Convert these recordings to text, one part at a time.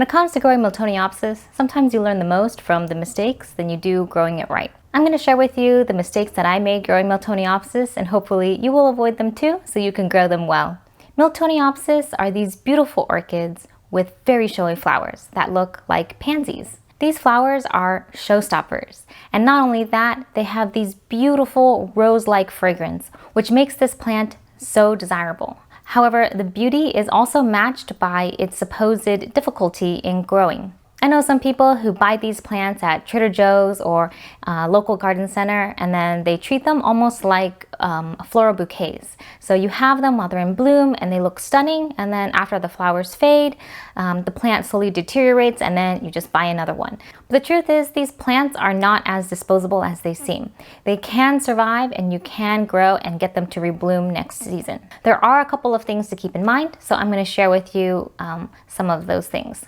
When it comes to growing Miltoniopsis, sometimes you learn the most from the mistakes than you do growing it right. I'm going to share with you the mistakes that I made growing Miltoniopsis, and hopefully you will avoid them too so you can grow them well. Miltoniopsis are these beautiful orchids with very showy flowers that look like pansies. These flowers are showstoppers, and not only that, they have these beautiful rose-like fragrance, which makes this plant so desirable. However, the beauty is also matched by its supposed difficulty in growing. I know some people who buy these plants at Trader Joe's or local garden center, and then they treat them almost like floral bouquets. So you have them while they're in bloom and they look stunning, and then after the flowers fade, the plant slowly deteriorates and then you just buy another one. But the truth is, these plants are not as disposable as they seem. They can survive and you can grow and get them to rebloom next season. There are a couple of things to keep in mind, so I'm going to share with you some of those things.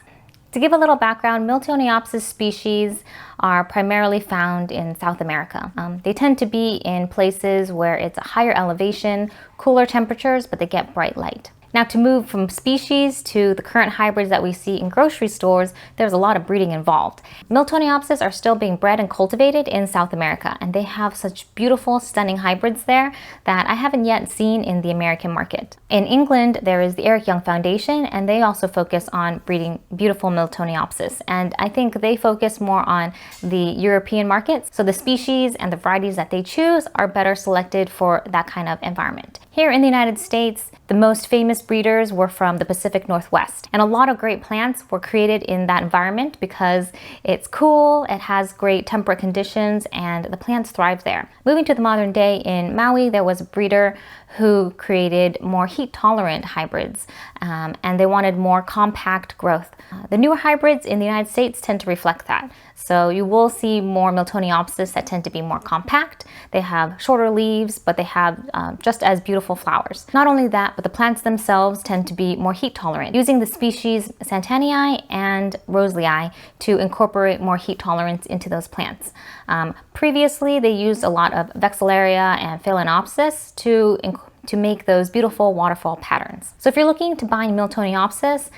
To give a little background, Miltoniopsis species are primarily found in South America. They tend to be in places where it's a higher elevation, cooler temperatures, but they get bright light. Now, to move from species to the current hybrids that we see in grocery stores, there's a lot of breeding involved. Miltoniopsis are still being bred and cultivated in South America, and they have such beautiful, stunning hybrids there that I haven't yet seen in the American market. In England, there is the Eric Young Foundation, and they also focus on breeding beautiful Miltoniopsis, and I think they focus more on the European markets, so the species and the varieties that they choose are better selected for that kind of environment. Here in the United States, the most famous breeders were from the Pacific Northwest, and a lot of great plants were created in that environment because it's cool, it has great temperate conditions, and the plants thrive there. Moving to the modern day, in Maui, there was a breeder who created more heat-tolerant hybrids, and they wanted more compact growth. The newer hybrids in the United States tend to reflect that. So you will see more Miltoniopsis that tend to be more compact. They have shorter leaves, but they have just as beautiful flowers. Not only that, but the plants themselves tend to be more heat tolerant, using the species Santanii and Roselii to incorporate more heat tolerance into those plants. Previously, they used a lot of Vexellaria and Phalaenopsis to make those beautiful waterfall patterns. So if you're looking to buy Miltoniopsis,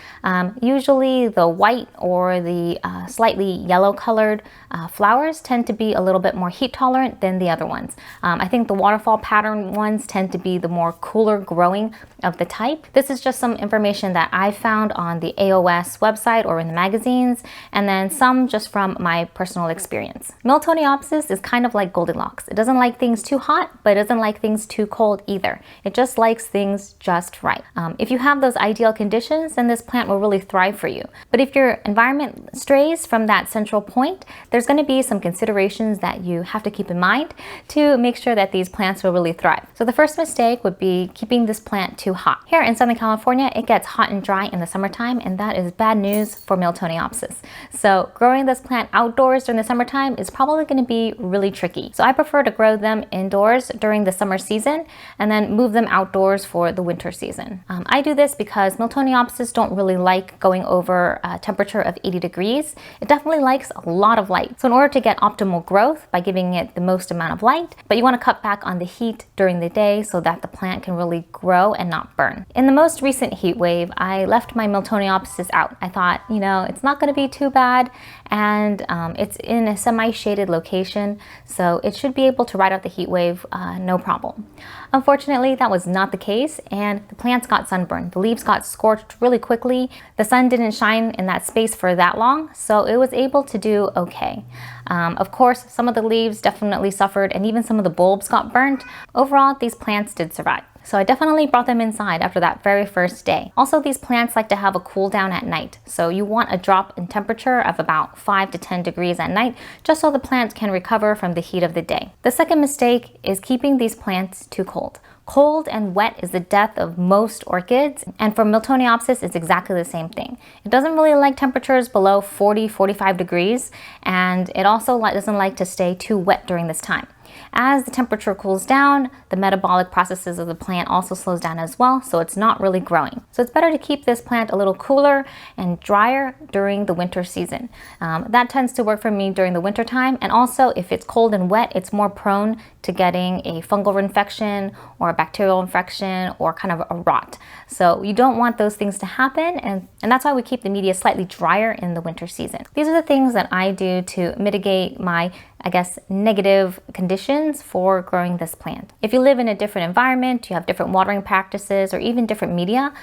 usually the white or the slightly yellow colored flowers tend to be a little bit more heat tolerant than the other ones. I think the waterfall pattern ones tend to be the more cooler growing of the type. This is just some information that I found on the AOS website or in the magazines, and then some just from my personal experience. Miltoniopsis is kind of like Goldilocks. It doesn't like things too hot, but it doesn't like things too cold either. It just likes things just right. If you have those ideal conditions, then this plant will really thrive for you. But if your environment strays from that central point, there's going to be some considerations that you have to keep in mind to make sure that these plants will really thrive. So the first mistake would be keeping this plant too hot. Here in Southern California, it gets hot and dry in the summertime, and that is bad news for Miltoniopsis. So growing this plant outdoors during the summertime is probably going to be really tricky. So I prefer to grow them indoors during the summer season and then move them outdoors for the winter season. I do this because Miltoniopsis don't really like going over a temperature of 80 degrees. It definitely likes a lot of light. So in order to get optimal growth by giving it the most amount of light, but you want to cut back on the heat during the day so that the plant can really grow and not burn. In the most recent heat wave, I left my Miltoniopsis out. I thought, it's not going to be too bad, and it's in a semi-shaded location, so it should be able to ride out the heat wave no problem. Unfortunately, that was not the case, and the plants got sunburned. The leaves got scorched really quickly. The sun didn't shine in that space for that long, so it was able to do okay. Of course, some of the leaves definitely suffered, and even some of the bulbs got burnt. Overall, these plants did survive. So I definitely brought them inside after that very first day. Also, these plants like to have a cool down at night. So you want a drop in temperature of about 5 to 10 degrees at night, just so the plants can recover from the heat of the day. The second mistake is keeping these plants too cold. Cold and wet is the death of most orchids, and for Miltoniopsis, it's exactly the same thing. It doesn't really like temperatures below 40, 45 degrees, and it also doesn't like to stay too wet during this time. As the temperature cools down, the metabolic processes of the plant also slows down as well, so it's not really growing. So it's better to keep this plant a little cooler and drier during the winter season. That tends to work for me during the winter time, and also if it's cold and wet, it's more prone to getting a fungal infection or a bacterial infection or kind of a rot. So you don't want those things to happen, and that's why we keep the media slightly drier in the winter season. These are the things that I do to mitigate my, I guess, negative conditions for growing this plant. If you live in a different environment, you have different watering practices or even different media,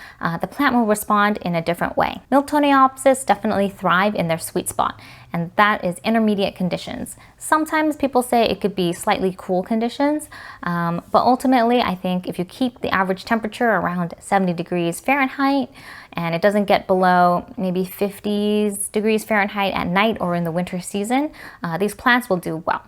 the plant will respond in a different way. Miltoniopsis definitely thrive in their sweet spot, and that is intermediate conditions. Sometimes people say it could be slightly cool conditions, but ultimately I think if you keep the average temperature around 70 degrees Fahrenheit and it doesn't get below maybe 50 degrees Fahrenheit at night or in the winter season, these plants will do well.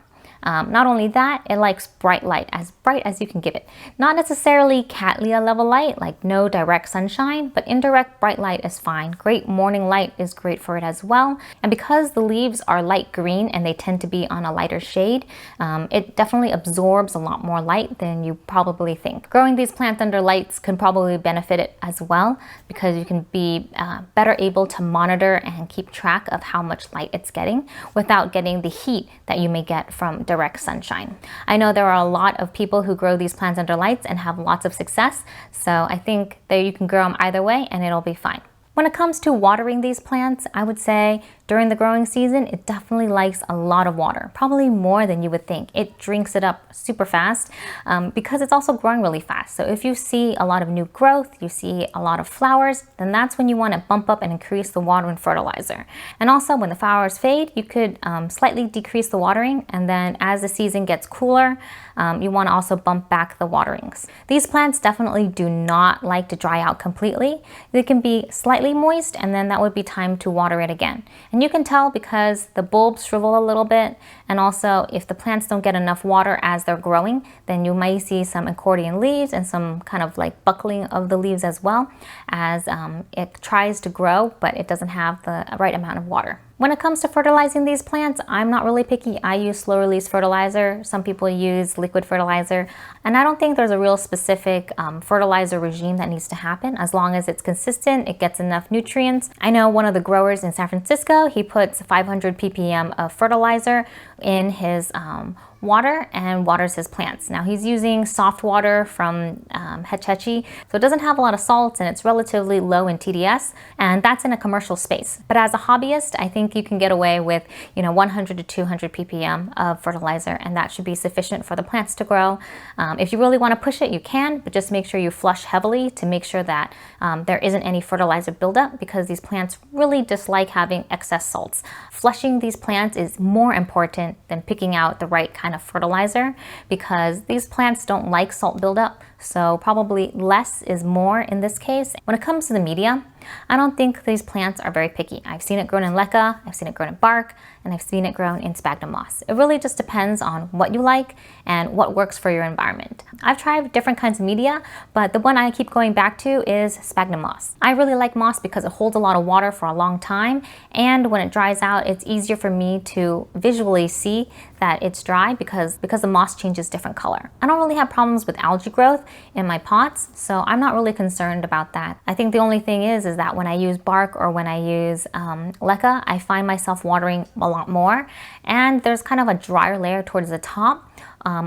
Not only that, it likes bright light, as bright as you can give it. Not necessarily Cattleya level light, like no direct sunshine, but indirect bright light is fine. Great morning light is great for it as well. And because the leaves are light green and they tend to be on a lighter shade, it definitely absorbs a lot more light than you probably think. Growing these plants under lights can probably benefit it as well, because you can be better able to monitor and keep track of how much light it's getting without getting the heat that you may get from direct sunshine. I know there are a lot of people who grow these plants under lights and have lots of success, so I think that you can grow them either way and it'll be fine. When it comes to watering these plants, I would say during the growing season, it definitely likes a lot of water, probably more than you would think. It drinks it up super fast because it's also growing really fast. So if you see a lot of new growth, you see a lot of flowers, then that's when you want to bump up and increase the water and fertilizer. And also when the flowers fade, you could slightly decrease the watering, and then as the season gets cooler, you want to also bump back the waterings. These plants definitely do not like to dry out completely. They can be slightly moist, and then that would be time to water it again. And you can tell because the bulbs shrivel a little bit, and also if the plants don't get enough water as they're growing, then you might see some accordion leaves and some kind of like buckling of the leaves as well, as it tries to grow, but it doesn't have the right amount of water. When it comes to fertilizing these plants, I'm not really picky. I use slow release fertilizer. Some people use liquid fertilizer. And I don't think there's a real specific fertilizer regime that needs to happen. As long as it's consistent, it gets enough nutrients. I know one of the growers in San Francisco, he puts 500 ppm of fertilizer in his water and waters his plants. Now he's using soft water from Hetchechi, so it doesn't have a lot of salts and it's relatively low in TDS, and that's in a commercial space. But as a hobbyist, I think you can get away with 100 to 200 ppm of fertilizer, and that should be sufficient for the plants to grow. If you really want to push it, you can, but just make sure you flush heavily to make sure that there isn't any fertilizer buildup, because these plants really dislike having excess salts. Flushing these plants is more important than picking out the right kind of fertilizer, because these plants don't like salt buildup, so probably less is more in this case. When it comes to the media, I don't think these plants are very picky. I've seen it grown in leca, I've seen it grown in bark, and I've seen it grown in sphagnum moss. It really just depends on what you like and what works for your environment. I've tried different kinds of media, but the one I keep going back to is sphagnum moss. I really like moss because it holds a lot of water for a long time, and when it dries out, it's easier for me to visually see that it's dry because the moss changes different color. I don't really have problems with algae growth in my pots, so I'm not really concerned about that. I think the only thing is that when I use bark or when I use leca, I find myself watering a lot more, and there's kind of a drier layer towards the top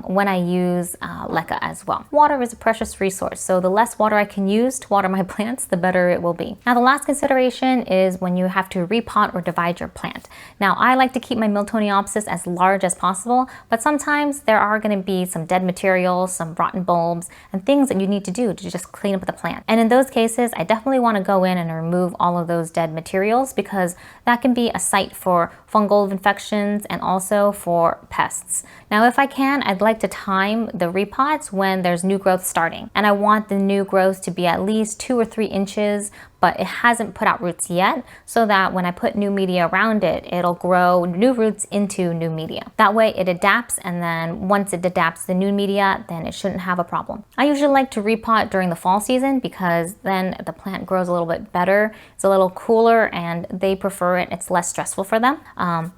when I use leca as well. Water is a precious resource, so the less water I can use to water my plants, the better it will be. Now the last consideration is when you have to repot or divide your plant. Now I like to keep my Miltoniopsis as large as possible, but sometimes there are going to be some dead materials, some rotten bulbs, and things that you need to do to just clean up the plant. And in those cases, I definitely want to go in and remove all of those dead materials, because that can be a site for fungal infections and also for pests. Now if I can, I'd like to time the repots when there's new growth starting, and I want the new growth to be at least 2 or 3 inches but it hasn't put out roots yet, so that when I put new media around it, it'll grow new roots into new media. That way it adapts, and then once it adapts to the new media, then it shouldn't have a problem. I usually like to repot during the fall season because then the plant grows a little bit better. It's a little cooler and they prefer it. It's less stressful for them.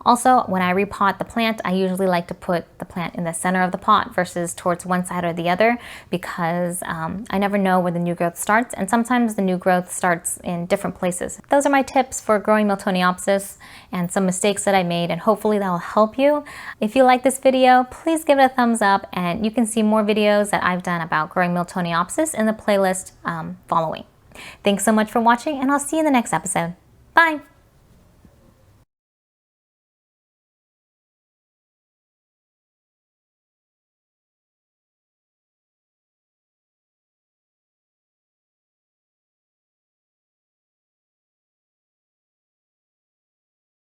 Also, when I repot the plant, I usually like to put the plant in the center of the pot versus towards one side or the other, because I never know where the new growth starts, and sometimes the new growth starts in different places. Those are my tips for growing Miltoniopsis and some mistakes that I made, and hopefully that will help you. If you like this video, please give it a thumbs up, and you can see more videos that I've done about growing Miltoniopsis in the playlist following. Thanks so much for watching, and I'll see you in the next episode. Bye!